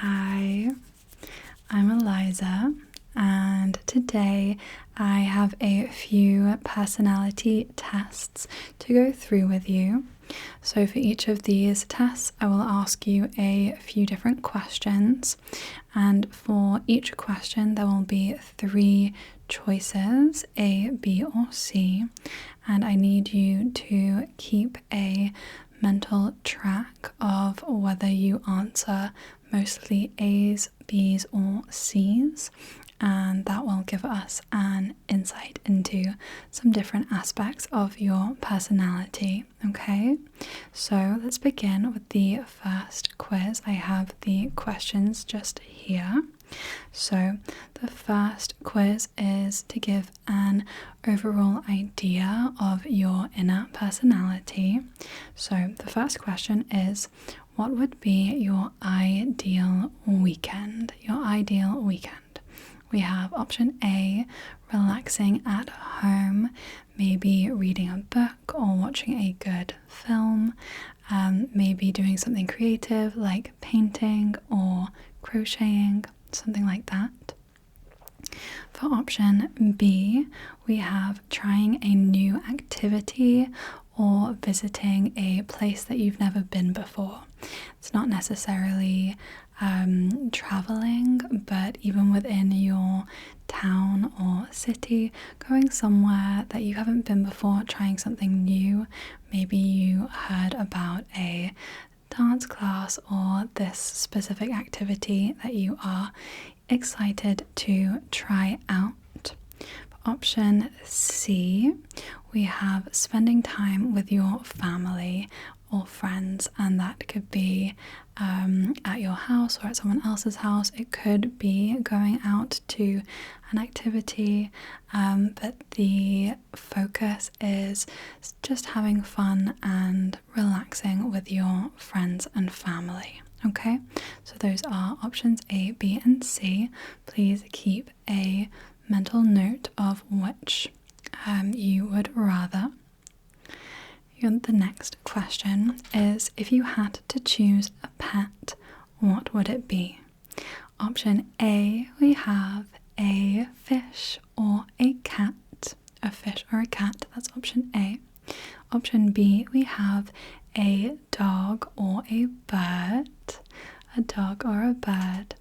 Hi, I'm Eliza, and today I have a few personality tests to go through with you. So, for each of these tests, I will ask you a few different questions, and for each question, there will be three choices A, B, or C, and I need you to keep a mental track of whether you answer mostly A's, B's, or C's, and that will give us an insight into some different aspects of your personality. Okay, so let's begin with the first quiz. I have the questions just here. So, the first quiz is to give an overall idea of your inner personality. So, the first question is, what would be your ideal weekend? Your ideal weekend. We have option A, relaxing at home, maybe reading a book or watching a good film, maybe doing something creative like painting or crocheting, something like that. For option B, we have trying a new activity or visiting a place that you've never been before. It's not necessarily traveling, but even within your town or city, going somewhere that you haven't been before, trying something new. Maybe you heard about a dance class or this specific activity that you are excited to try out. Option C, we have spending time with your family or friends, and that could be at your house or at someone else's house. It could be going out to an activity, but the focus is just having fun and relaxing with your friends and family. Okay, so those are options A, B, and C. Please keep a mental note of which you would rather. The next question is, if you had to choose a pet, what would it be? Option A, we have a fish or a cat. A fish or a cat, that's option A. Option B, we have a dog or a bird. A dog or a bird.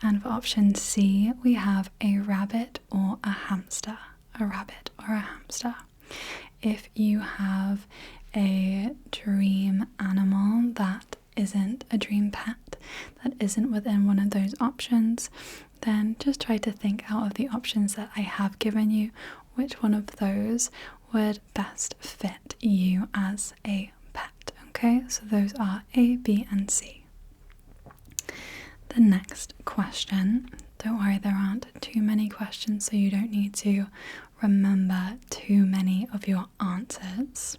And for option C, we have a rabbit or a hamster. A rabbit or a hamster. If you have a dream animal that isn't a dream pet, that isn't within one of those options, then just try to think out of the options that I have given you, which one of those would best fit you as a pet. Okay, so those are A, B, and C. The next question, don't worry, there aren't too many questions, so you don't need to remember too many of your answers.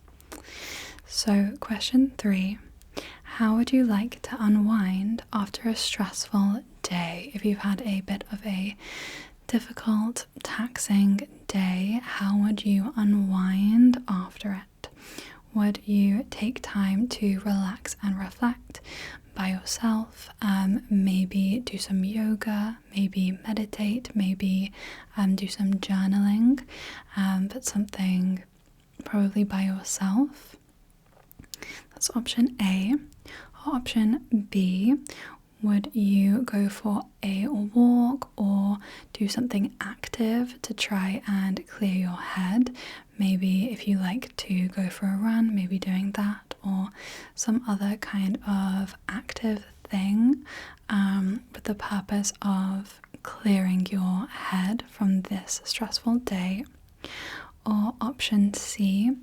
So, question 3, how would you like to unwind after a stressful day? If you've had a bit of a difficult, taxing day, how would you unwind after it? Would you take time to relax and reflect by yourself? Maybe do some yoga, maybe meditate, maybe do some journaling, but something probably by yourself. That's option A. Option B, would you go for a walk or do something active to try and clear your head? Maybe if you like to go for a run, maybe doing that, or some other kind of active thing with the purpose of clearing your head from this stressful day. Or option C,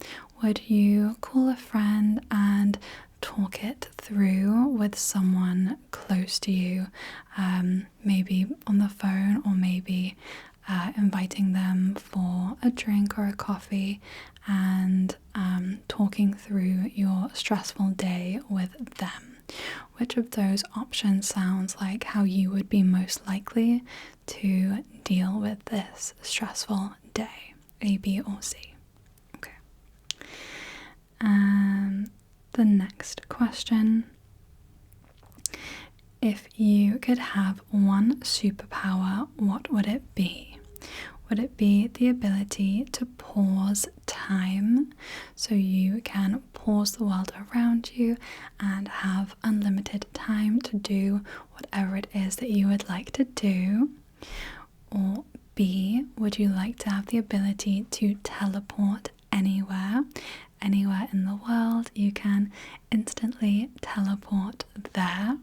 would you call a friend and talk it through with someone close to you, maybe on the phone, or maybe inviting them for a drink or a coffee and talking through your stressful day with them? Which of those options sounds like how you would be most likely to deal with this stressful day? A, B, or C? Okay. And the next question If you could have one superpower, what would it be? Would it be the ability to pause time so you can pause the world around you and have unlimited time to do whatever it is that you would like to do? Or B, would you like to have the ability to teleport anywhere in the world? You can instantly teleport there.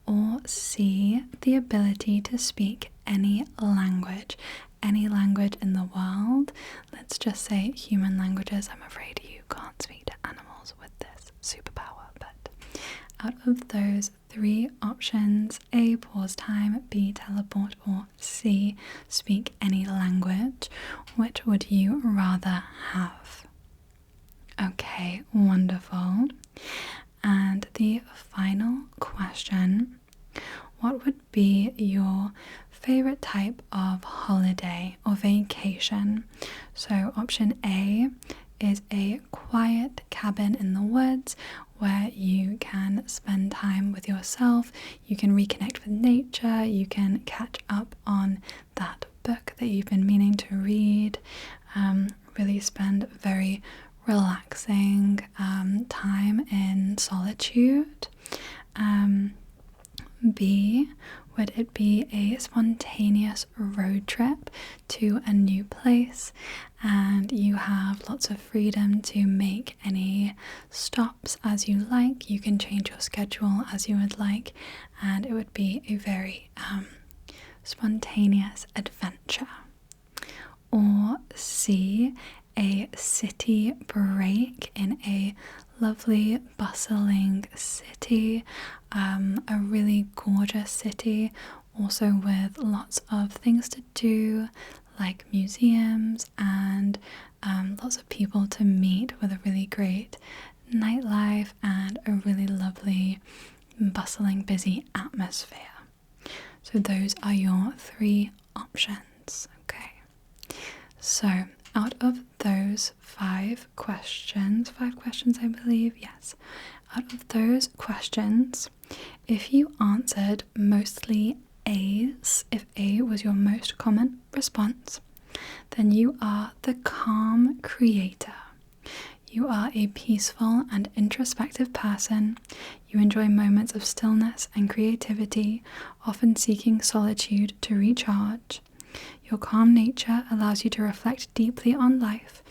Or C, the ability to speak any language in the world. Let's just say human languages. I'm afraid you can't speak to animals with this superpower, but out of those three options, A, pause time, B, teleport, or C, speak any language, which would you rather have? Okay, wonderful. And the final question, what would be your favorite type of holiday or vacation? So option A is a quiet cabin in the woods where you can spend time with yourself, you can reconnect with nature, you can catch up on that book that you've been meaning to read, really spend very relaxing time in solitude. B, would it be a spontaneous road trip to a new place and you have lots of freedom to make any stops as you like, you can change your schedule as you would like, and it would be a very spontaneous adventure? Or C, a city break in a lovely bustling city, a really gorgeous city, also with lots of things to do like museums and lots of people to meet, with a really great nightlife and a really lovely bustling busy atmosphere. So those are your three options. Okay, so out of those five questions I believe, yes, out of those questions, if you answered mostly A's, if A was your most common response, then you are the calm creator. You are a peaceful and introspective person. You enjoy moments of stillness and creativity, often seeking solitude to recharge. Your calm nature allows you to reflect deeply on life,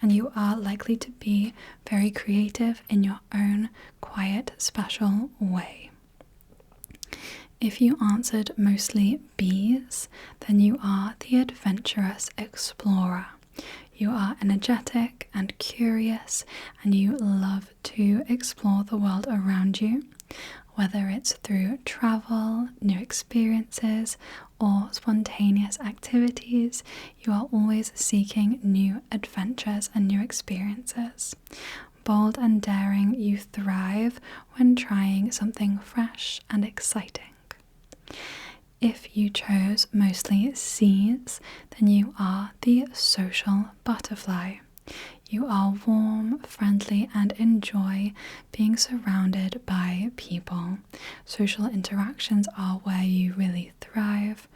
and you are likely to be very creative in your own quiet, special way. If you answered mostly B's, then you are the adventurous explorer. You are energetic and curious, and you love to explore the world around you, whether it's through travel, new experiences, or spontaneous activities. You are always seeking new adventures and new experiences. Bold and daring, you thrive when trying something fresh and exciting. If you chose mostly C's, then you are the social butterfly. You are warm, friendly, and enjoy being surrounded by people. Social interactions are where you really thrive,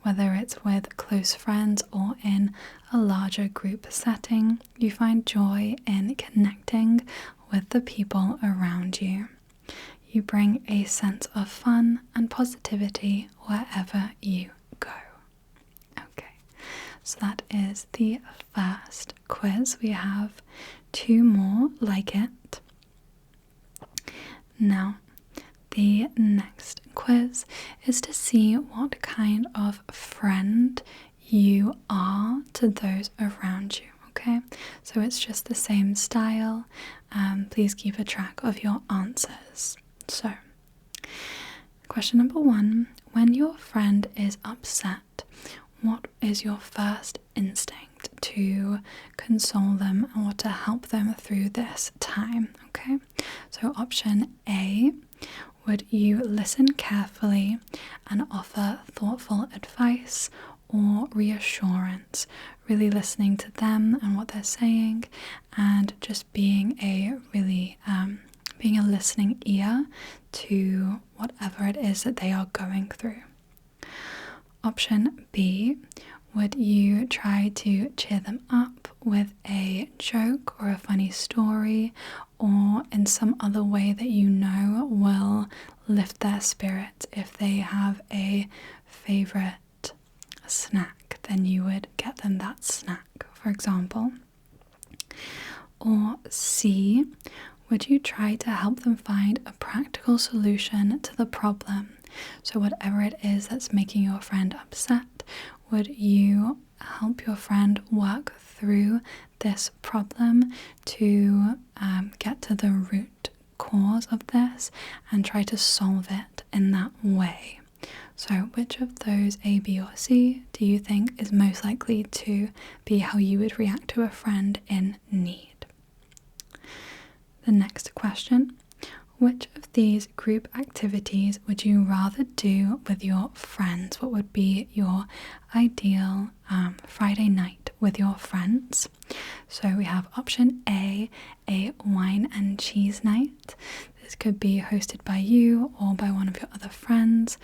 whether it's with close friends or in a larger group setting. You find joy in connecting with the people around you. You bring a sense of fun and positivity wherever you go. Okay, so that is the first quiz. We have two more like it. Now, the next quiz is to see what kind of friend you are to those around you. Okay, so it's just the same style. Please keep a track of your answers. So, question number 1, when your friend is upset, what is your first instinct to console them or to help them through this time? Okay, so option A, would you listen carefully and offer thoughtful advice or reassurance, really listening to them and what they're saying, and just being a really being a listening ear to whatever it is that they are going through. Option B, would you try to cheer them up with a joke or a funny story, or in some other way that you know will lift their spirits? If they have a favorite snack, then you would get them that snack, for example. Or C, would you try to help them find a practical solution to the problem? So whatever it is that's making your friend upset, would you help your friend work through this problem to get to the root cause of this and try to solve it in that way? So which of those, A, B, or C, do you think is most likely to be how you would react to a friend in need? The next question, which of these group activities would you rather do with your friends? What would be your ideal Friday night with your friends? So we have option A wine and cheese night. This could be hosted by you or by one of your other friends,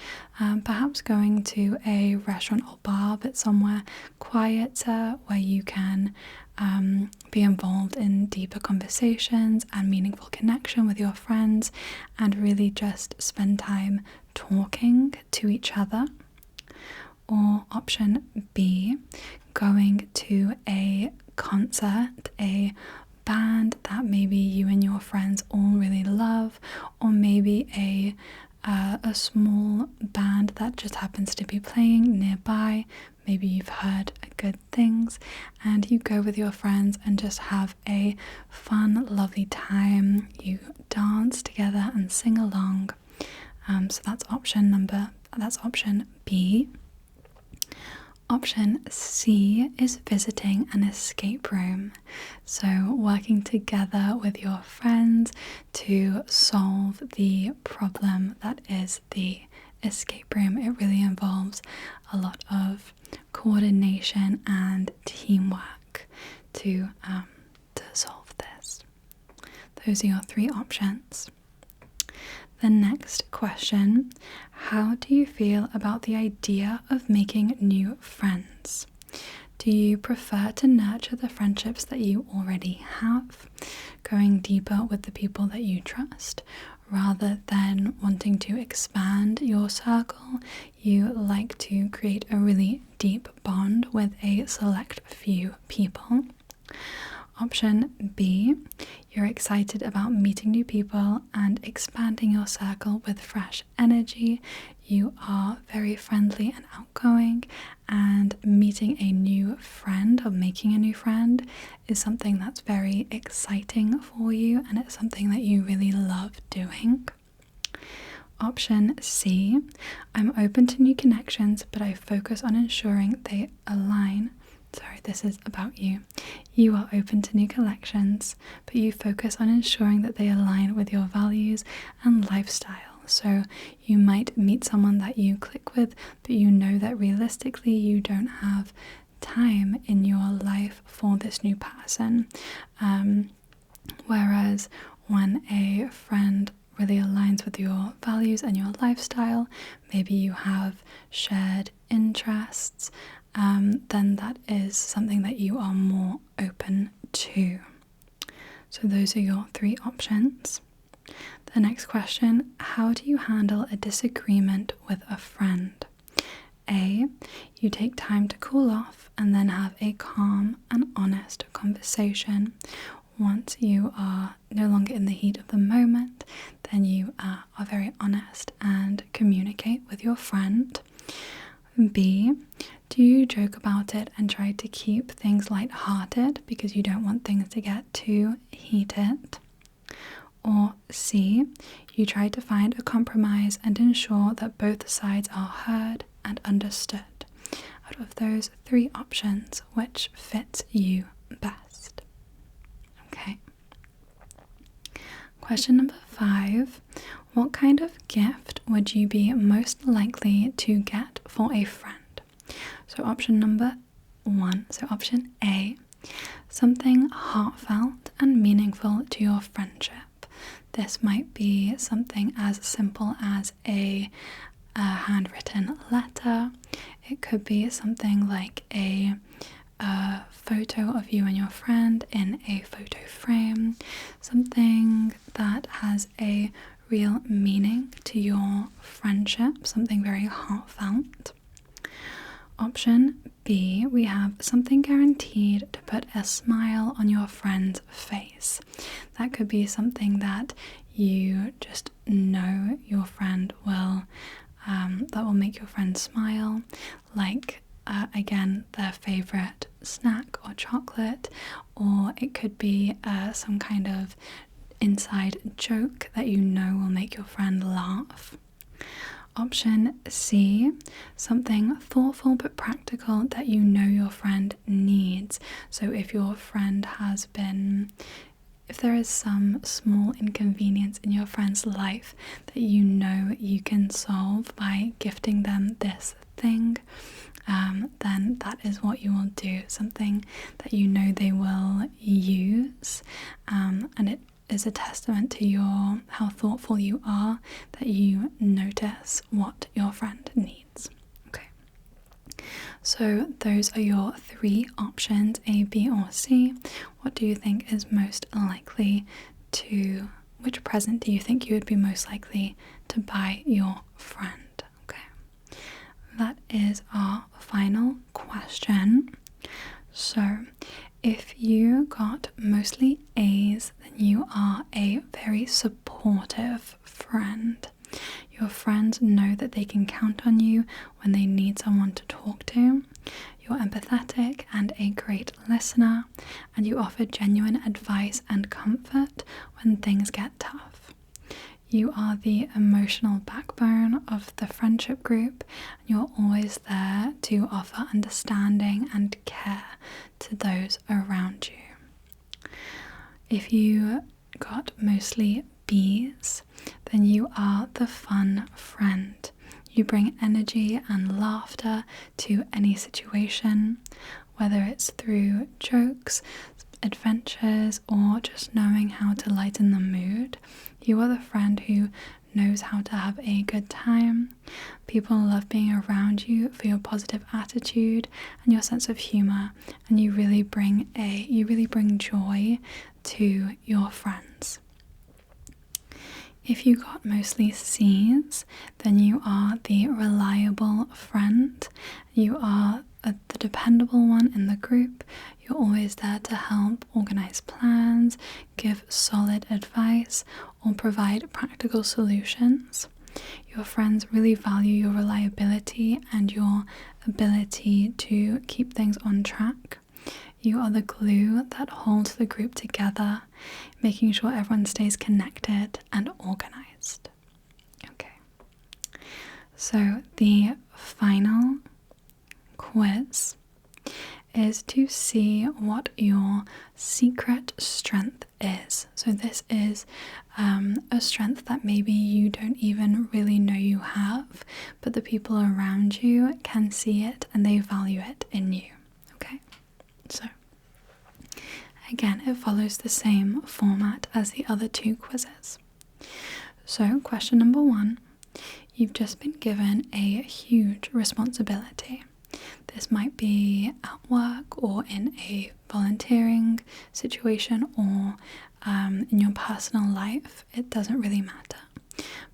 perhaps going to a restaurant or bar, but somewhere quieter where you can be involved in deeper conversations and meaningful connection with your friends, and really just spend time talking to each other. Or option B, going to a concert, a band that maybe you and your friends all really love, or maybe a small band that just happens to be playing nearby. Maybe you've heard good things and you go with your friends and just have a fun, lovely time. You dance together and sing along. So that's option B. Option C is visiting an escape room. So working together with your friends to solve the problem that is the escape room. It really involves a lot of coordination and teamwork to solve this. Those are your three options. The next question, how do you feel about the idea of making new friends? Do you prefer to nurture the friendships that you already have, going deeper with the people that you trust, rather than wanting to expand your circle? You like to create a really deep bond with a select few people. Option B, you're excited about meeting new people and expanding your circle with fresh energy. You are very friendly and outgoing, and meeting a new friend or making a new friend is something that's very exciting for you, and it's something that you really love doing. Option C, I'm open to new connections, but I focus on ensuring they align. Sorry, this is about you. You are open to new connections, but you focus on ensuring that they align with your values and lifestyle. So you might meet someone that you click with, but you know that realistically you don't have time in your life for this new person. Whereas when a friend really aligns with your values and your lifestyle, maybe you have shared interests, then that is something that you are more open to. So those are your three options. The next question, how do you handle a disagreement with a friend? A, you take time to cool off and then have a calm and honest conversation. Once you are no longer in the heat of the moment, then you are very honest and communicate with your friend. B, do you joke about it and try to keep things light-hearted because you don't want things to get too heated? Or C, you try to find a compromise and ensure that both sides are heard and understood. Out of those three options, which fits you best? Okay. Question number 5. What kind of gift would you be most likely to get for a friend? So option number 1, so option A, something heartfelt and meaningful to your friendship. This might be something as simple as a handwritten letter. It could be something like a photo of you and your friend in a photo frame, something that has a real meaning to your friendship, something very heartfelt. Option B, we have something guaranteed to put a smile on your friend's face. That could be something that you just know your friend will, that will make your friend smile, like again, their favorite snack or chocolate, or it could be some kind of inside joke that you know will make your friend laugh. Option C, something thoughtful but practical that you know your friend needs. So if your friend if there is some small inconvenience in your friend's life that you know you can solve by gifting them this thing, then that is what you will do, something that you know they will use, and it is a testament to how thoughtful you are that you notice what your friend needs. Okay, so those are your 3 options, A, B, or C. What do you think is most likely which present do you think you would be most likely to buy your friend? Okay, that is our final question. So if you got mostly A's, then you are a very supportive friend. Your friends know that they can count on you when they need someone to talk to. You're empathetic and a great listener, and you offer genuine advice and comfort when things get tough. You are the emotional backbone of the friendship group, and you're always there to offer understanding and care to those around you. If you got mostly B's, then you are the fun friend. You bring energy and laughter to any situation, whether it's through jokes, adventures, or just knowing how to lighten the mood. You are the friend who knows how to have a good time. People love being around you for your positive attitude and your sense of humor, and you really bring joy to your friends. If you got mostly C's, then you are the reliable friend. You are the dependable one in the group. You're always there to help organize plans, give solid advice, or provide practical solutions. Your friends really value your reliability and your ability to keep things on track. You are the glue that holds the group together, making sure everyone stays connected and organized. Okay, so the final quiz is to see what your secret strength is. So this is a strength that maybe you don't even really know you have, but the people around you can see it and they value it in you. Okay, so again, it follows the same format as the other 2 quizzes. So question number 1, you've just been given a huge responsibility. This might be at work or in a volunteering situation or in your personal life. It doesn't really matter.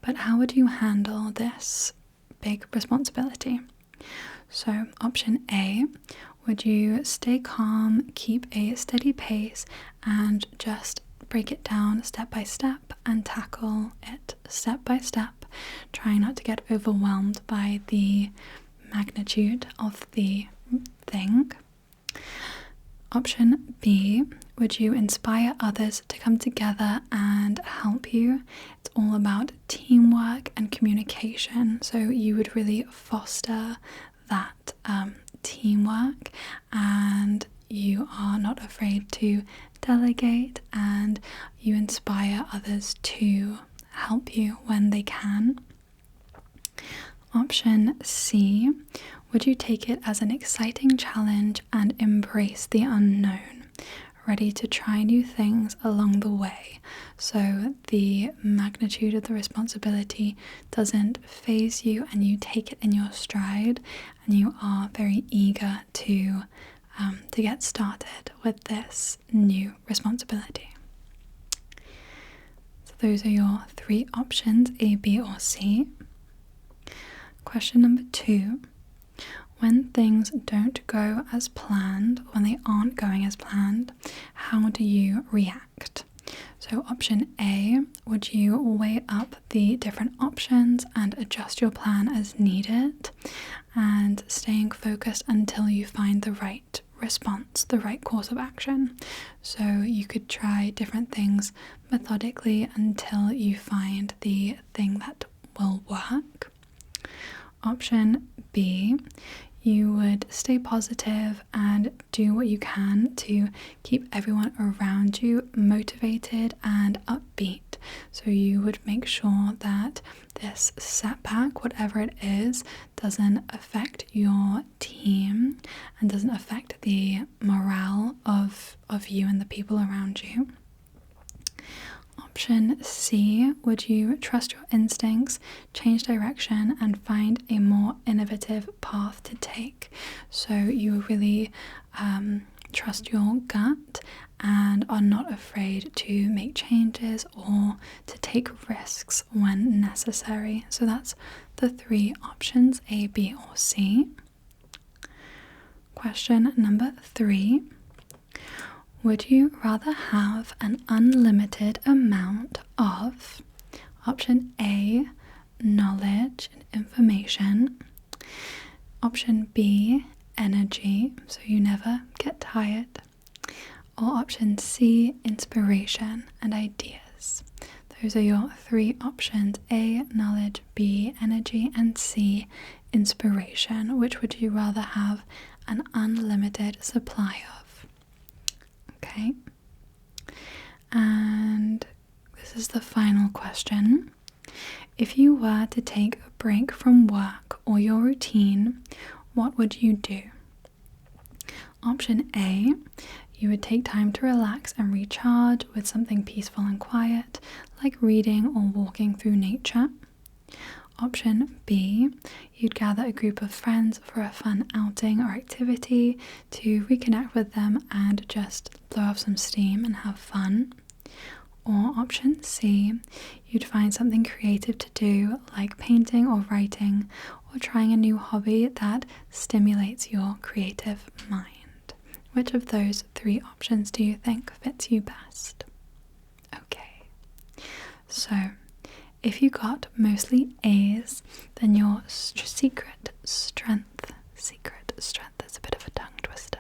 But how would you handle this big responsibility? So option A, would you stay calm, keep a steady pace, and just break it down step by step and tackle it step by step, trying not to get overwhelmed by the magnitude of the thing? Option B, would you inspire others to come together and help you? It's all about teamwork and communication, so you would really foster that teamwork, and you are not afraid to delegate, and you inspire others to help you when they can. Option C, would you take it as an exciting challenge and embrace the unknown? ready to try new things along the way. So the magnitude of the responsibility doesn't faze you, and you take it in your stride, and you are very eager to get started with this new responsibility. So those are your 3 options, A, B, or C. Question number 2. When things don't go as planned, when they aren't going as planned, how do you react? So option A, would you weigh up the different options and adjust your plan as needed, and staying focused until you find the right response, the right course of action? So you could try different things methodically until you find the thing that will work. Option B, you would stay positive and do what you can to keep everyone around you motivated and upbeat. So you would make sure that this setback, whatever it is, doesn't affect your team and doesn't affect the morale of you and the people around you. Option C, would you trust your instincts, change direction, and find a more innovative path to take? So you really trust your gut and are not afraid to make changes or to take risks when necessary. So that's the 3 options, A, B, or C. Question number 3. Would you rather have an unlimited amount of option A, knowledge and information, option B, energy, so you never get tired, or option C, inspiration and ideas? Those are your 3 options: A, knowledge, B, energy, and C, inspiration. Which would you rather have an unlimited supply of? Okay, and this is the final question. If you were to take a break from work or your routine, what would you do? Option A, you would take time to relax and recharge with something peaceful and quiet, like reading or walking through nature. Option B, you'd gather a group of friends for a fun outing or activity to reconnect with them and just blow off some steam and have fun. Or option C, you'd find something creative to do, like painting or writing, or trying a new hobby that stimulates your creative mind. Which of those 3 options do you think fits you best? Okay, so if you got mostly A's, then your secret strength, that's a bit of a tongue twister.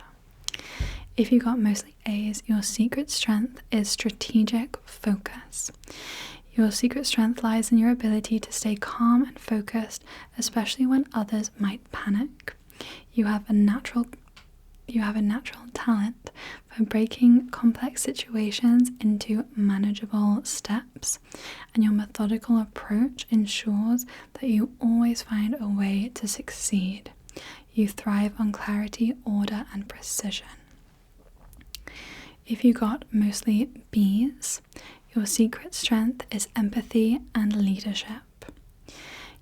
If you got mostly A's, your secret strength is strategic focus. Your secret strength lies in your ability to stay calm and focused, especially when others might panic. You have a natural talent for breaking complex situations into manageable steps, and your methodical approach ensures that you always find a way to succeed. You thrive on clarity, order, and precision. If you got mostly B's, your secret strength is empathy and leadership.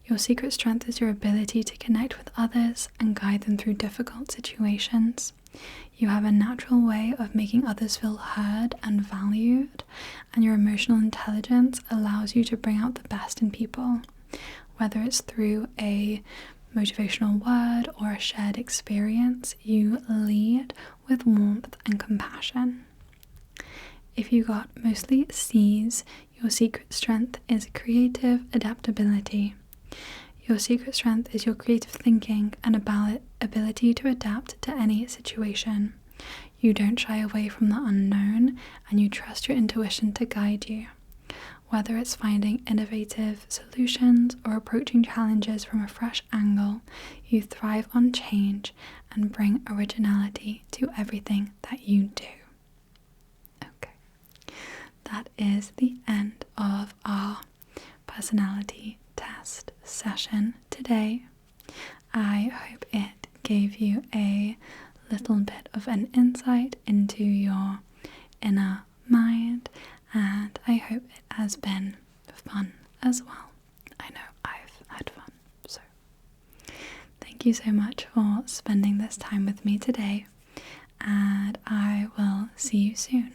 Your secret strength is your ability to connect with others and guide them through difficult situations. You have a natural way of making others feel heard and valued, and your emotional intelligence allows you to bring out the best in people, whether it's through a motivational word or a shared experience. You lead with warmth and compassion. If you got mostly C's, your secret strength is creative adaptability. Your secret strength is your creative thinking and ability to adapt to any situation. You don't shy away from the unknown, and you trust your intuition to guide you. Whether it's finding innovative solutions or approaching challenges from a fresh angle, you thrive on change and bring originality to everything that you do. Okay, that is the end of our personality test session today. I hope it gave you a little bit of an insight into your inner mind, and I hope it has been fun as well. I know I've had fun, so thank you so much for spending this time with me today, and I will see you soon.